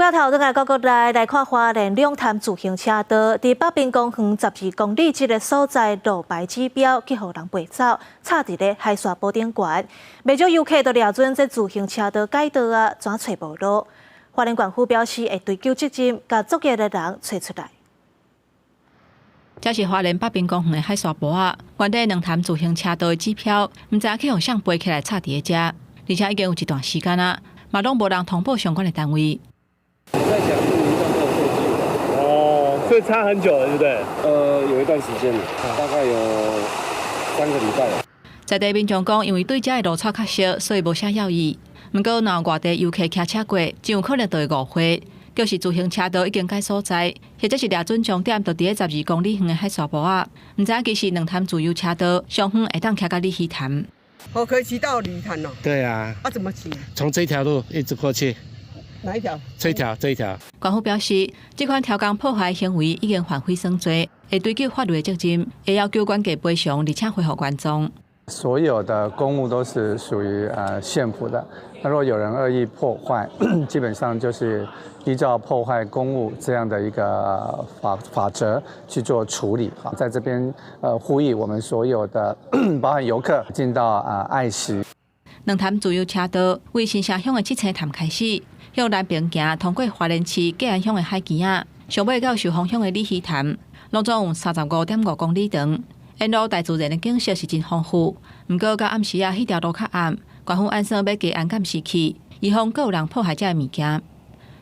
过头转来国来看花莲两潭自行车道，伫北滨公园12公里这个所在路牌指标，去互人背走，插伫咧海沙坡顶悬。不少游客都抓准这自行车道改道啊，怎找无路？花莲县府表示会追究责任，甲作业的人找出来。这是花莲北滨公园的海沙坡啊，原地两潭自行车道的指标，唔知去互谁背起来插伫遮，而且已经有一段时间啊，嘛拢无人通报相关的单位。我在想是移动后设计哦，所以差很久了，对不对？有一段时间了，大概有3个礼拜了。在地民众讲，因为对遮的路草较小，所以无啥要义。不过，若外地游客骑车过，真有可能就会误会，就是自行车道已经改所在，或者是抓准终点，就伫咧12公里远的海沙坡啊。唔知其实两潭自由车道上远会当骑到鯉鱼潭。我可以骑到鲤鱼潭哦。对啊。怎么骑？从这条路一直过去。哪一条？这一条。官府表示，这款超工破坏行为已经犯毁损罪，会追究法律的责任，会要求管家赔偿，而且恢复原状。所有的公物都是属于县府的。那如果有人恶意破坏，基本上就是依照破坏公物这样的一个法则去做处理。在这边呼吁我们所有的包含游客尽到爱惜。两潭自由车道为新社乡的七星潭开始，向南边行，通过花莲市吉安乡的海基仔，上尾到寿丰乡的鲤鱼潭，拢总有35.5公里长。沿路大自然的景色是真丰富，不过到暗时啊，迄条路较暗，官府按算要加安监视器，以防阁有人破坏遮的物件。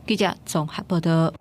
记者综合报道。